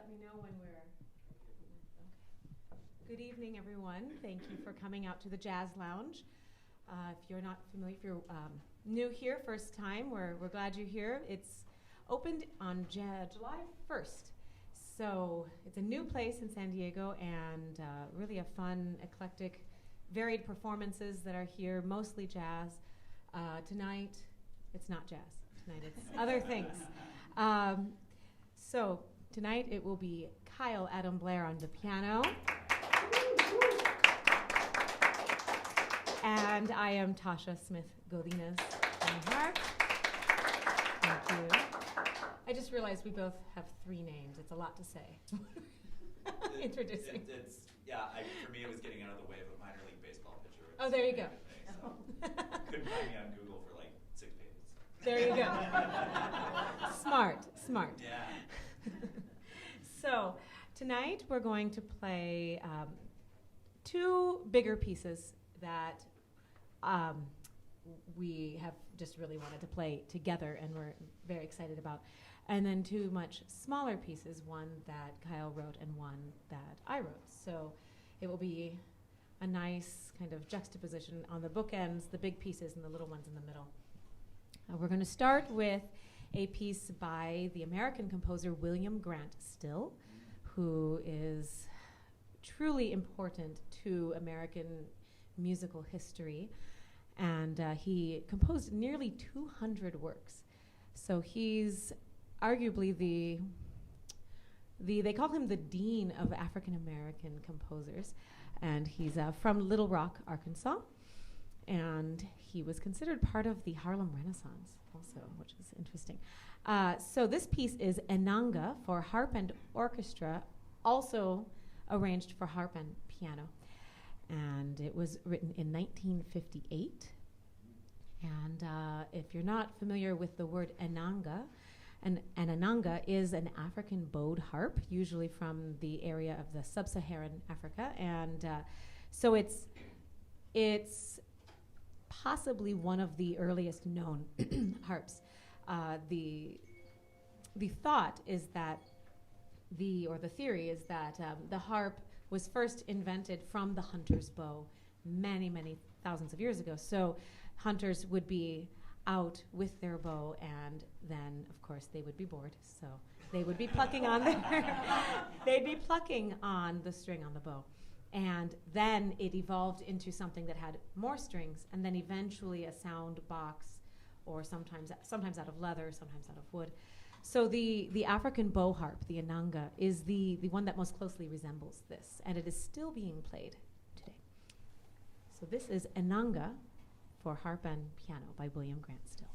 let me know when we're... Okay. Good evening, everyone. Thank you for coming out to the Jazz Lounge. If you're not familiar, if you're new here, first time, we're glad you're here. It's opened on July 1st. So it's a new place in San Diego, and really a fun, eclectic, varied performances that are here, mostly jazz. Tonight, it's not jazz. Tonight it's other things. So tonight it will be Kyle Adam Blair on the piano. And I am Tasha Smith Godinez on harp. Thank you. I just realized we both have 3 names. It's a lot to say. Introducing. For me it was getting out of the way of a minor league baseball pitcher. Oh, there you go. So couldn't find me on Google for like 6 pages. There you go. Smart. Yeah. So tonight we're going to play 2 bigger pieces that we have just really wanted to play together and we're very excited about. And then 2 much smaller pieces, one that Kyle wrote and one that I wrote. So it will be a nice kind of juxtaposition on the bookends, the big pieces and the little ones in the middle. We're going to start with a piece by the American composer William Grant Still, who is truly important to American musical history. And he composed nearly 200 works. So he's arguably they call him the dean of African American composers. And he's from Little Rock, Arkansas. And he was considered part of the Harlem Renaissance also, which is interesting. So this piece is Enanga for harp and orchestra, also arranged for harp and piano. And it was written in 1958. And if you're not familiar with the word enanga, an enanga is an African bowed harp, usually from the area of the sub-Saharan Africa. And so it's possibly one of the earliest known harps. The thought is that the theory is that the harp was first invented from the hunter's bow many, many thousands of years ago. So hunters would be out with their bow, and then, of course, they would be bored. So they would be plucking on they'd be plucking on the string on the bow. And then it evolved into something that had more strings, and then eventually a sound box, or sometimes out of leather, sometimes out of wood. So the African bow harp, the enanga, is the one that most closely resembles this, and it is still being played today. So this is Enanga for harp and piano by William Grant Still.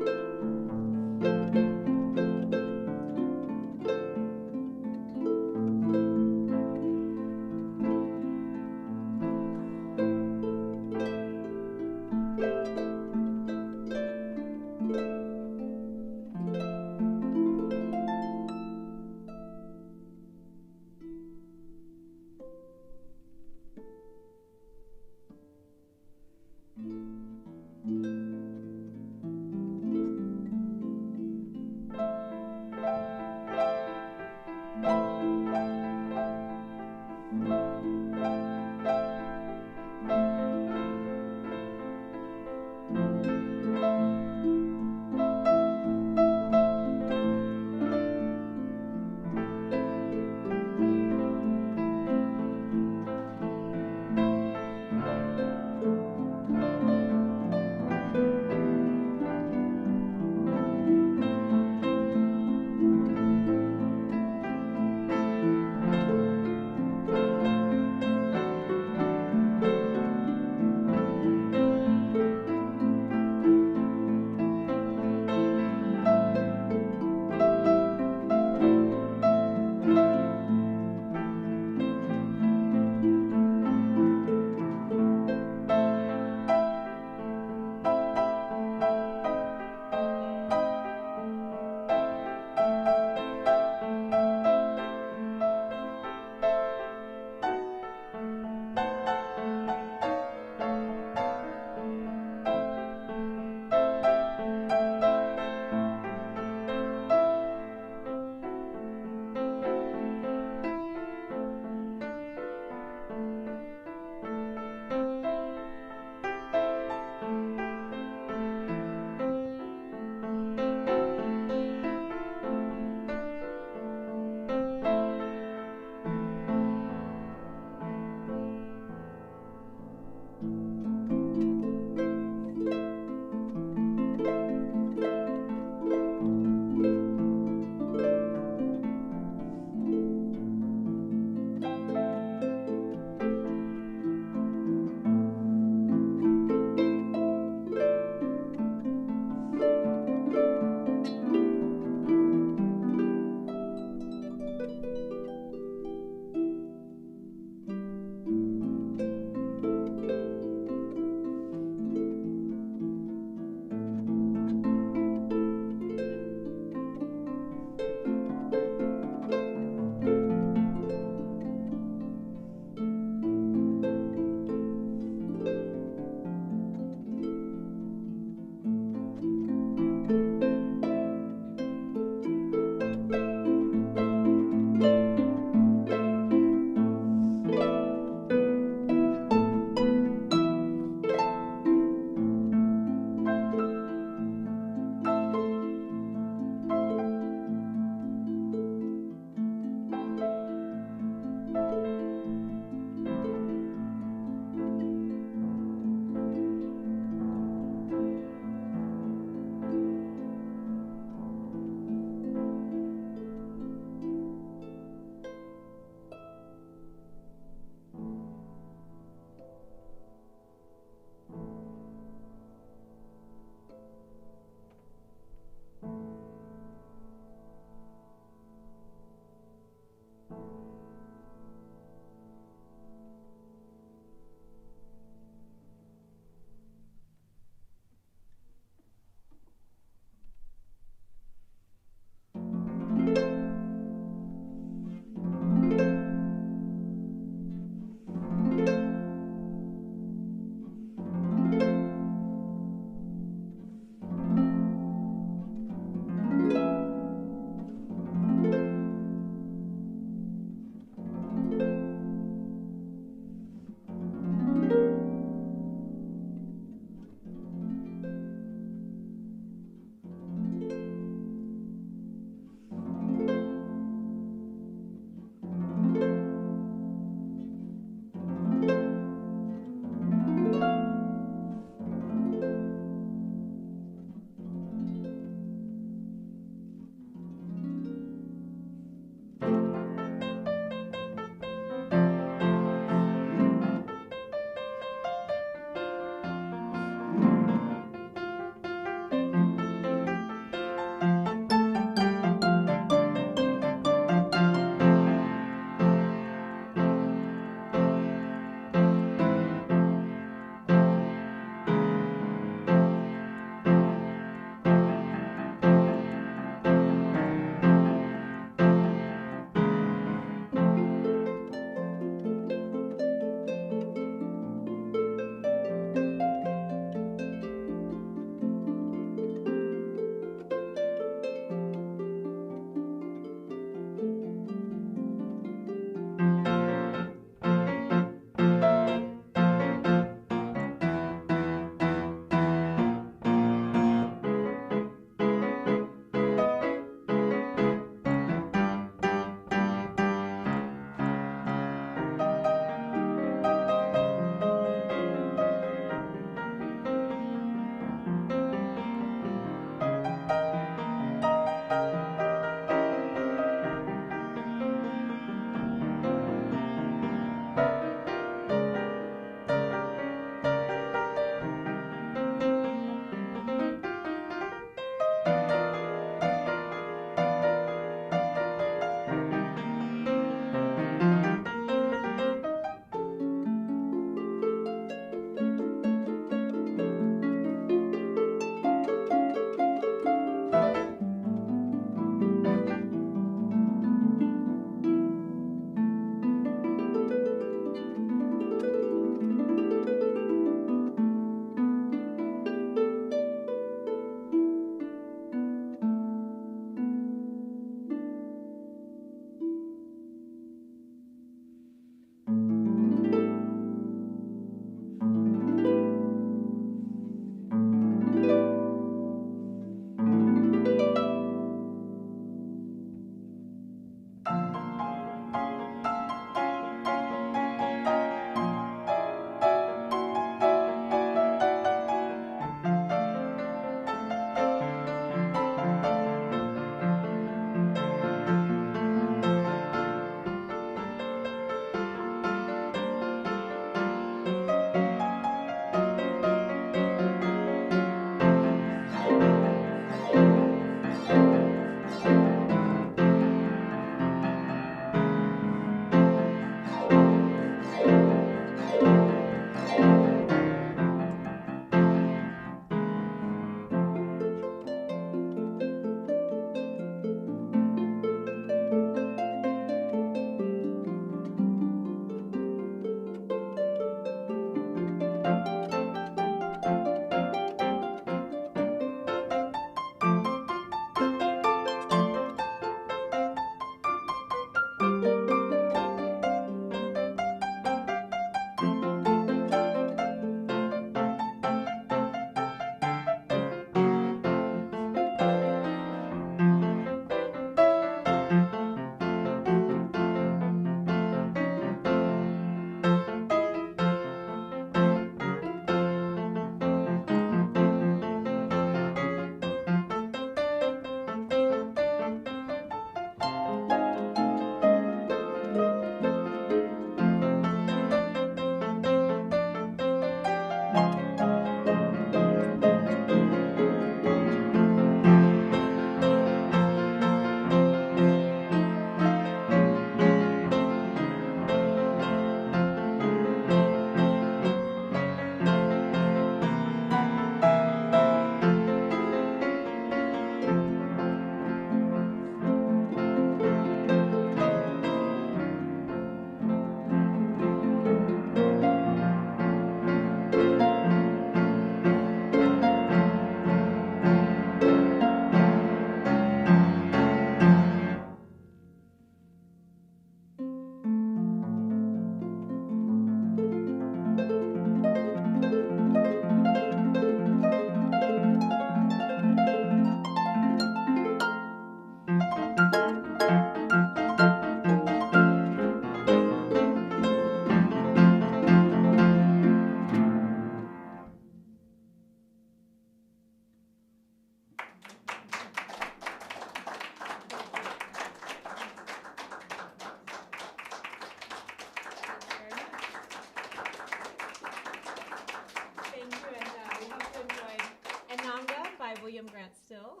still.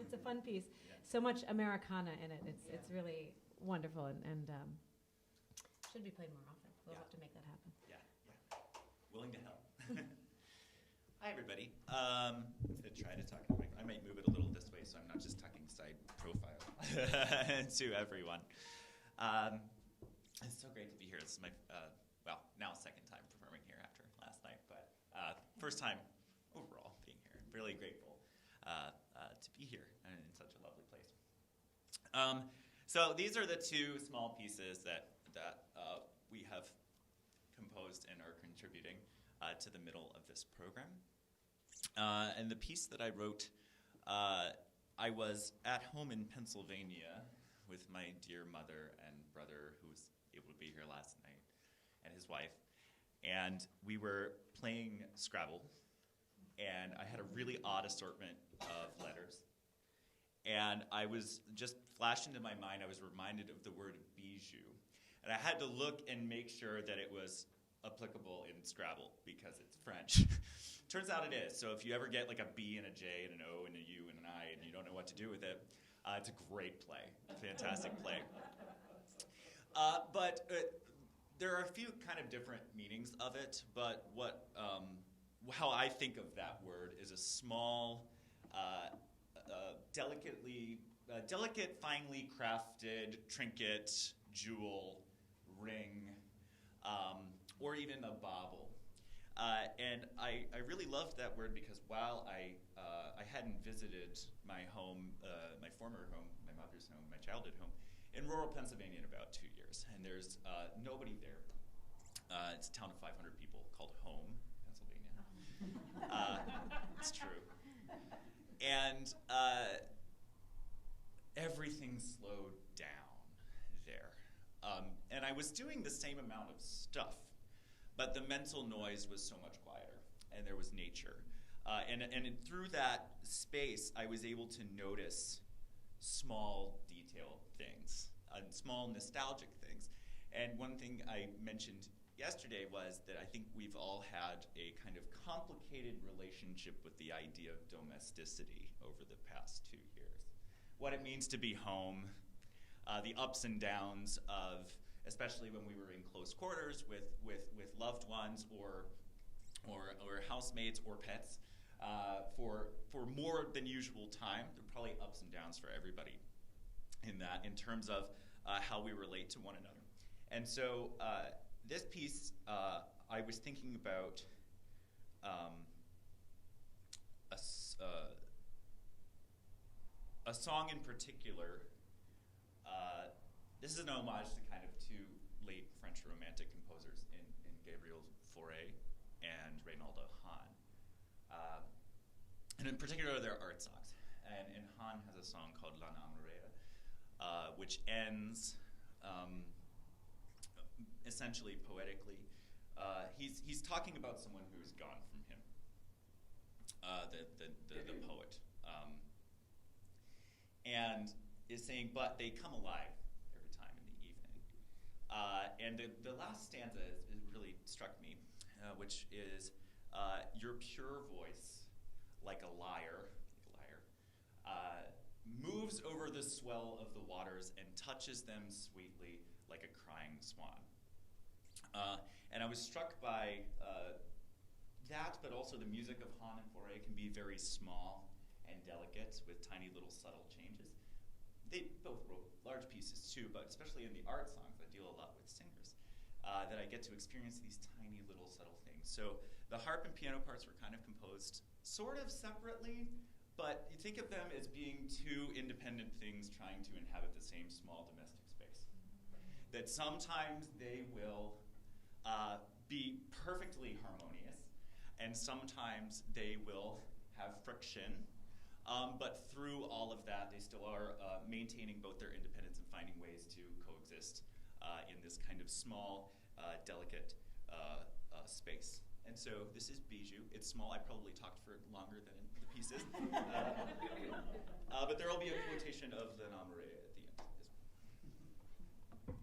It's a fun piece. Yeah. So much Americana in it. It's really wonderful and should be played more often. We'll have to make that happen. Yeah. Willing to help. Hi, everybody. I'm going to try to talk. I might move it a little this way so I'm not just talking side profile to everyone. It's so great to be here. This is my, now second time performing here after last night, but first time overall being here. Really grateful to be here and in such a lovely place. So these are the two small pieces that we have composed and are contributing to the middle of this program. And the piece that I wrote, I was at home in Pennsylvania with my dear mother and brother, who was able to be here last night, and his wife. And we were playing Scrabble, and I had a really odd assortment of letters. And I was just flashed into my mind, I was reminded of the word bijou. And I had to look and make sure that it was applicable in Scrabble because it's French. Turns out it is. So if you ever get like a B and a J and an O and a U and an I and you don't know what to do with it, it's a great play, fantastic play. But there are a few kind of different meanings of it, but how I think of that word is a small, delicate, finely crafted trinket, jewel, ring, or even a bauble. And I really loved that word because while I hadn't visited my home, my former home, my mother's home, my childhood home, in rural Pennsylvania in about 2 years, and there's nobody there. It's a town of 500 people called Home, Pennsylvania. It's true. And everything slowed down there. And I was doing the same amount of stuff, but the mental noise was so much quieter, and there was nature. And through that space, I was able to notice small detail things, small nostalgic things. And one thing I mentioned yesterday was that I think we've all had a kind of complicated relationship with the idea of domesticity over the past 2 years. What it means to be home, the ups and downs of, especially when we were in close quarters with loved ones or housemates or pets, for more than usual time. There are probably ups and downs for everybody in that, in terms of how we relate to one another. And so this piece, I was thinking about a song in particular. This is an homage to kind of two late French Romantic composers in Gabriel Fauré and Reynaldo Hahn. And in particular, their art songs. And Hahn has a song called La Namorée, which ends essentially poetically. He's talking about someone who's gone from him, the poet, and is saying, but they come alive every time in the evening. And the last stanza is really struck me, which is, your pure voice, like a lyre, moves over the swell of the waters and touches them sweetly like a crying swan. And I was struck by that, but also the music of Hahn and Fauré can be very small and delicate with tiny little subtle changes. They both wrote large pieces too, but especially in the art songs, I deal a lot with singers, that I get to experience these tiny little subtle things. So the harp and piano parts were kind of composed sort of separately, but you think of them as being two independent things trying to inhabit the same small domestic space. That sometimes they will be perfectly harmonious, and sometimes they will have friction, but through all of that, they still are maintaining both their independence and finding ways to coexist in this kind of small, delicate space. And so this is Bijou. It's small. I probably talked for longer than in the pieces. But there will be a quotation of the Namorée at the end as well.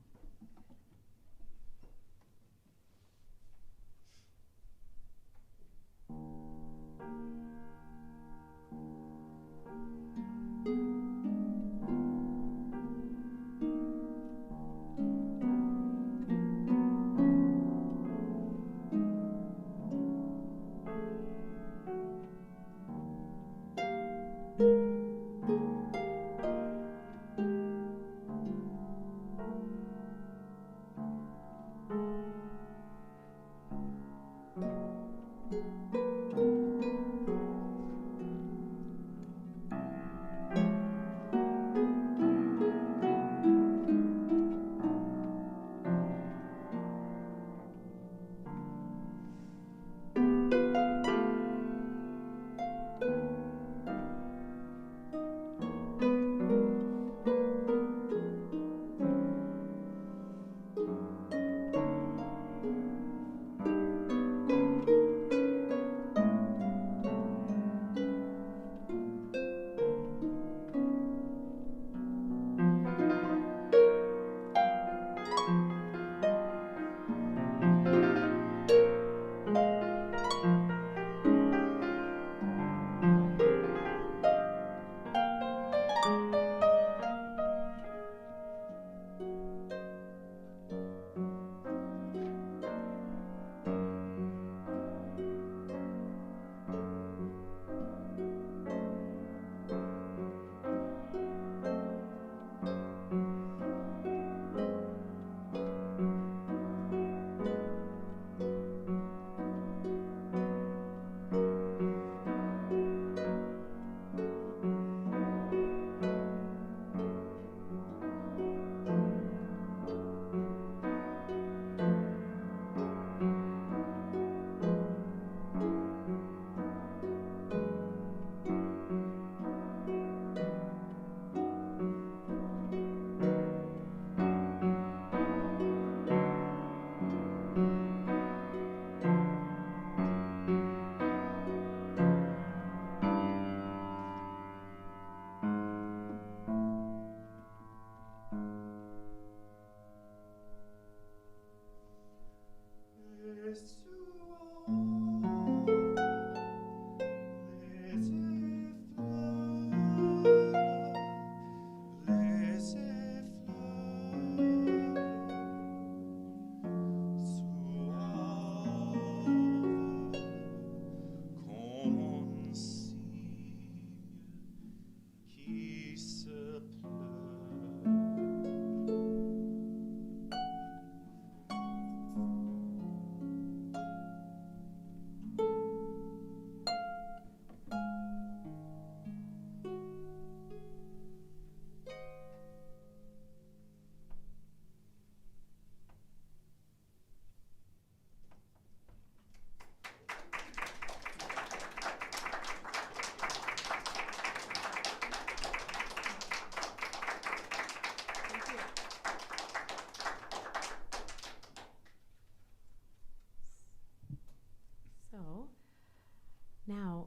Now,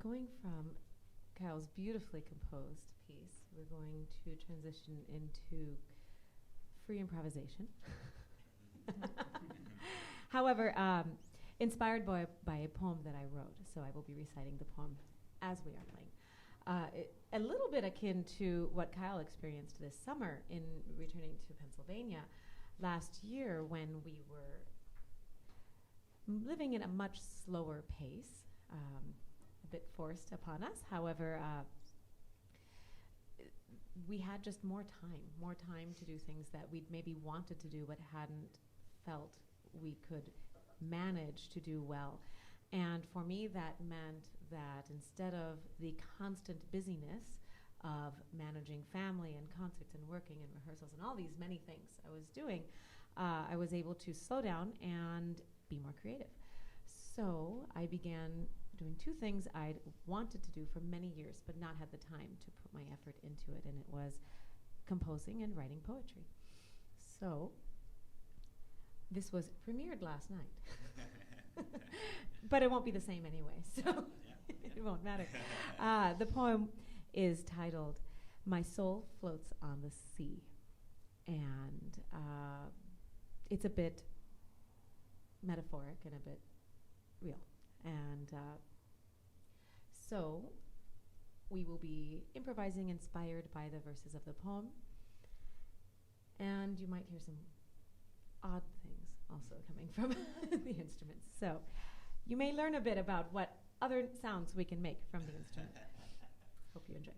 going from Kyle's beautifully composed piece, we're going to transition into free improvisation. However, inspired by a poem that I wrote, so I will be reciting the poem as we are playing. A little bit akin to what Kyle experienced this summer in returning to Pennsylvania last year when we were living in a much slower pace, a bit forced upon us. However, we had just more time to do things that we'd maybe wanted to do but hadn't felt we could manage to do well. And for me, that meant that instead of the constant busyness of managing family and concerts and working and rehearsals and all these many things I was doing, I was able to slow down and be more creative. So I began doing two things I'd wanted to do for many years but not had the time to put my effort into it, and it was composing and writing poetry. So this was premiered last night. But it won't be the same anyway, so it won't matter. The poem is titled, "My Soul Floats on the Sea." And it's a bit metaphoric and a bit real. And so we will be improvising inspired by the verses of the poem. And you might hear some odd things also coming from the instruments. So you may learn a bit about what other sounds we can make from the instrument. Hope you enjoy.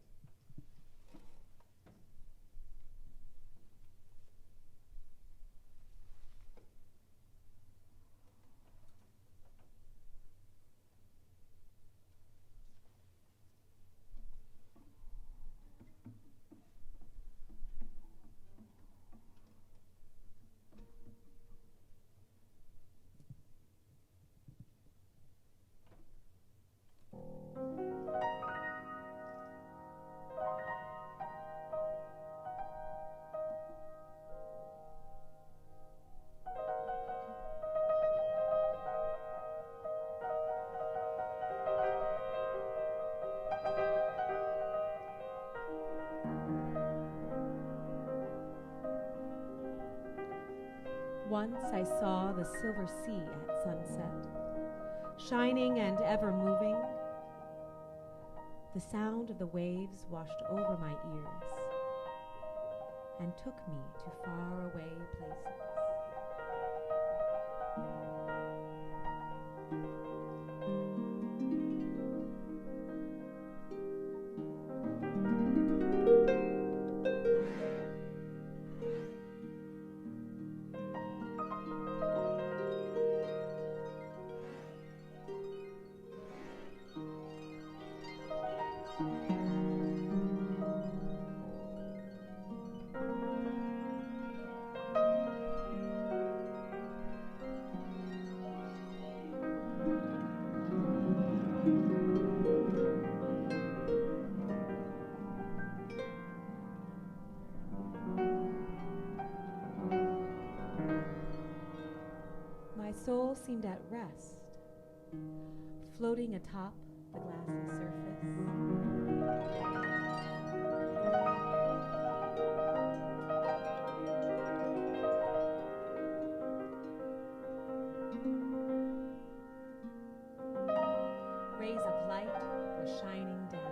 once I saw the silver sea at sunset, shining and ever moving. The sound of the waves washed over my ears and took me to faraway places. My soul seemed at rest, floating atop the glassy surface. Rays of light were shining down.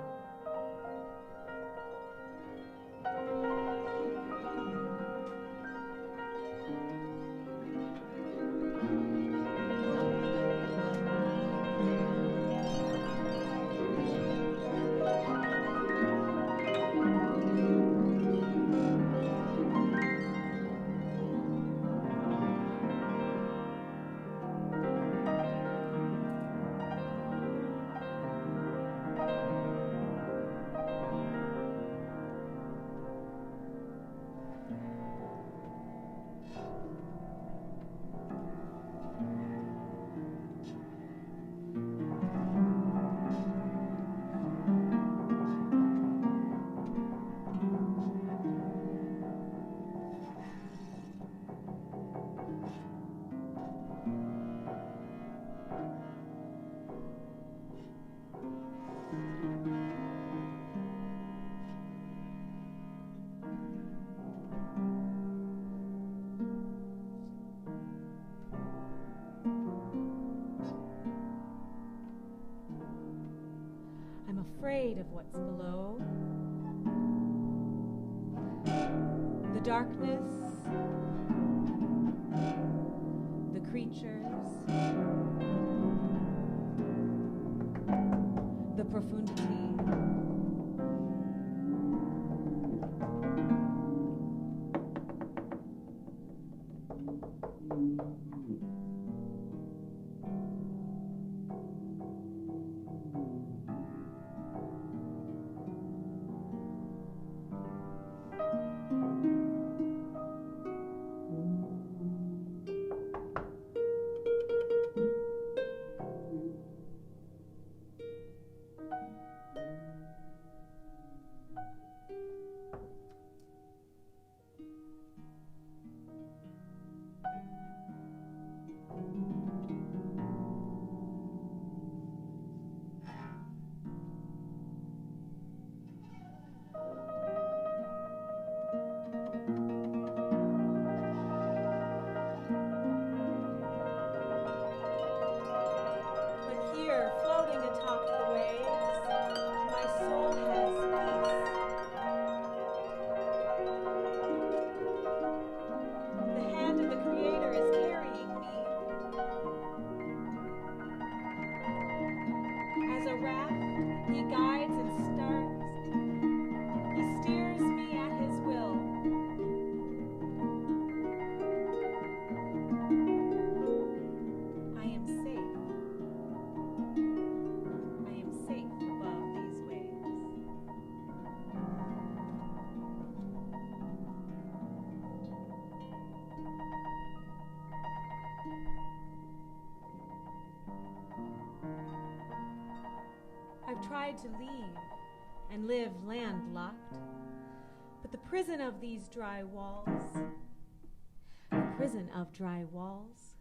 Afraid of what's below. The darkness, the creatures, the profundity. I've tried to leave and live landlocked, but the prison of these dry walls, the prison of dry walls,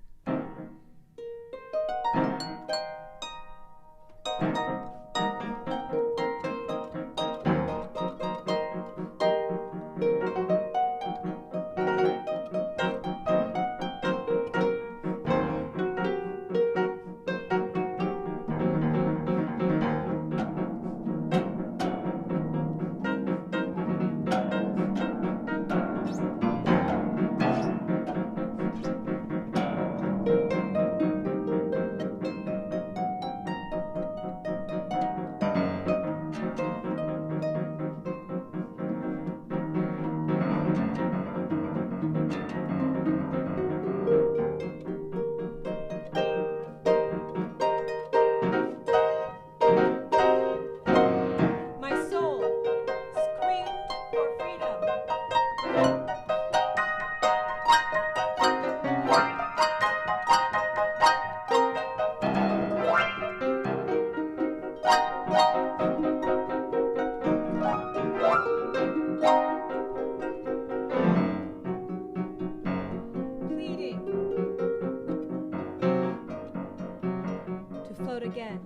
again.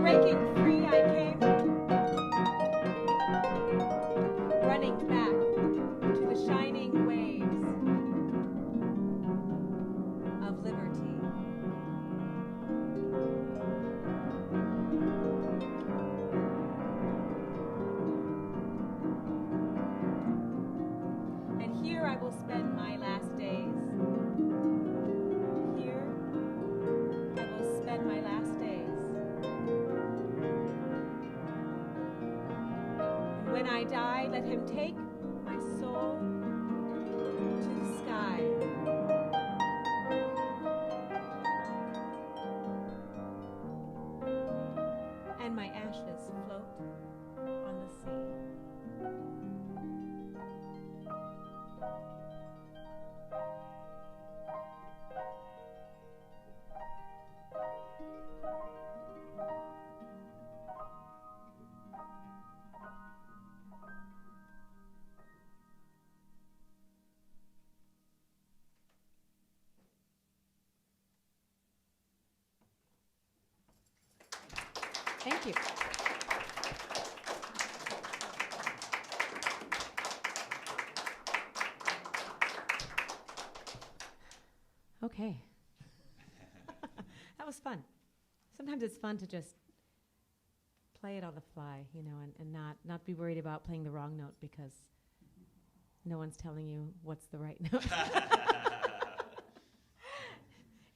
Breaking free I came, running back to the shining waves of liberty. And here I will spend my last days. Here I will spend my last days. And when I die, let him take my soul to the sky. And my ashes float on the sea. Thank you. Okay. That was fun. Sometimes it's fun to just play it on the fly, you know, and not be worried about playing the wrong note because no one's telling you what's the right note.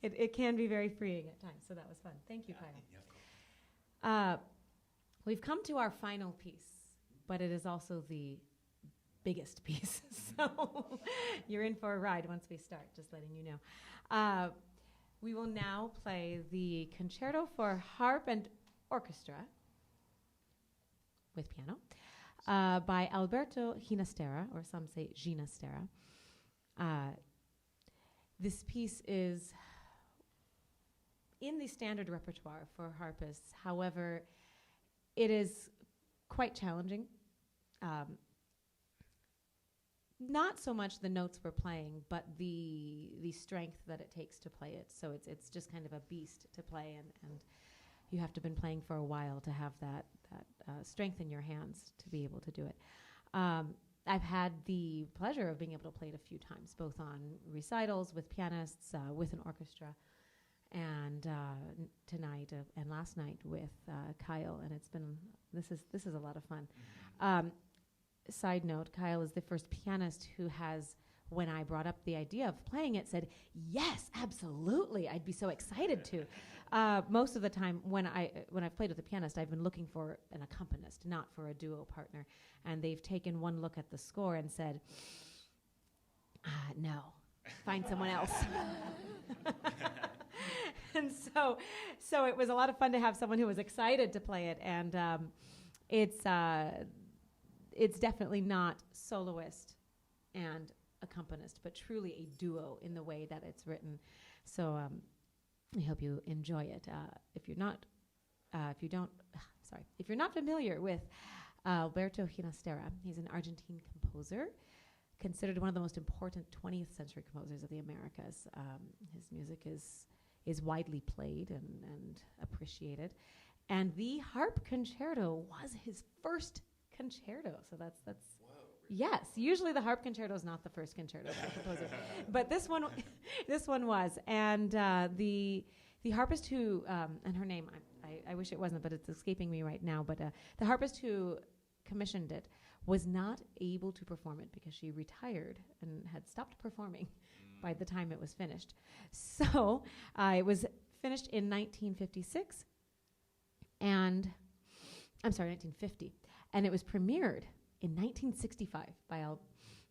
It can be very freeing at times, so that was fun. Thank you, Kyle. Yeah, of course. We've come to our final piece, but it is also the biggest piece. So you're in for a ride once we start, just letting you know. We will now play the Concerto for Harp and Orchestra with piano by Alberto Ginastera, or some say Ginastera. This piece is in the standard repertoire for harpists. However, it is quite challenging. Not so much the notes we're playing, but the strength that it takes to play it. So it's just kind of a beast to play, and you have to have been playing for a while to have that strength in your hands to be able to do it. I've had the pleasure of being able to play it a few times, both on recitals with pianists, with an orchestra, and tonight and last night with Kyle, and this is a lot of fun. Side note, Kyle is the first pianist who has, when I brought up the idea of playing it, said, yes, absolutely, I'd be so excited to. Most of the time when I've played with a pianist, I've been looking for an accompanist, not for a duo partner, and they've taken one look at the score and said, no, find someone else. And so it was a lot of fun to have someone who was excited to play it, and it's definitely not soloist and accompanist, but truly a duo in the way that it's written. So I hope you enjoy it. If you're not familiar with Alberto Ginastera, he's an Argentine composer, considered one of the most important 20th century composers of the Americas. His music is widely played and appreciated. And the harp concerto was his first concerto. So that's Whoa, really? Yes. Usually the harp concerto is not the first concerto by a composer, but this one was. And the harpist who and her name I wish it wasn't, but it's escaping me right now. But the harpist who commissioned it was not able to perform it because she retired and had stopped performing by the time it was finished. So it was finished in 1956, and 1950. And it was premiered in 1965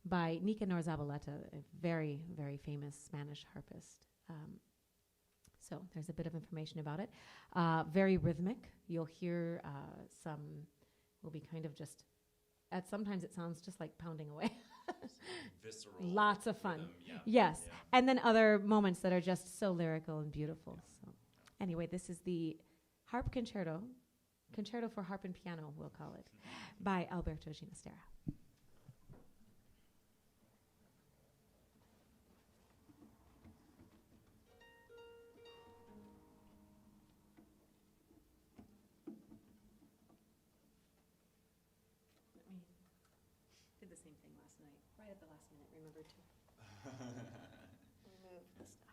by Nicanor Zabaleta, a very, very famous Spanish harpist. So there's a bit of information about it. Very rhythmic. You'll hear will be kind of just, sometimes it sounds just like pounding away. Visceral. Lots of fun. Rhythm, yeah. Yes. Yeah. And then other moments that are just so lyrical and beautiful. So anyway, this is the harp concerto for harp and piano, we'll call it, by Alberto Ginastera. the same thing last night, right at the last minute, remembered to remove the stuff.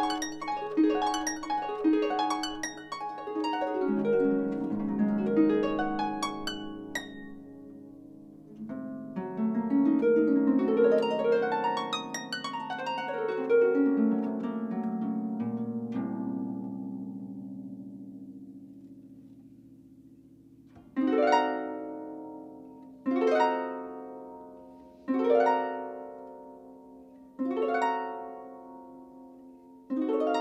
Thank you.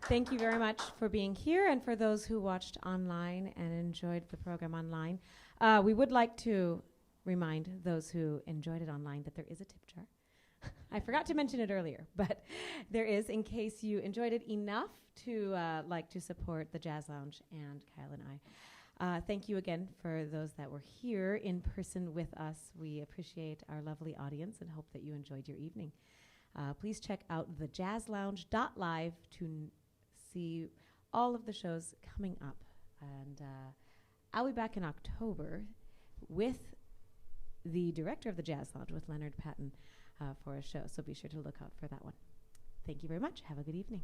Thank you very much for being here, and for those who watched online and enjoyed the program online. We would like to remind those who enjoyed it online that there is a tip jar. I forgot to mention it earlier, but there is, in case you enjoyed it enough to like to support the Jazz Lounge and Kyle and I. Thank you again for those that were here in person with us. We appreciate our lovely audience and hope that you enjoyed your evening. Please check out thejazzlounge.live to see all of the shows coming up. And I'll be back in October with the director of the Jazz Lounge, with Leonard Patton, for a show. So be sure to look out for that one. Thank you very much. Have a good evening.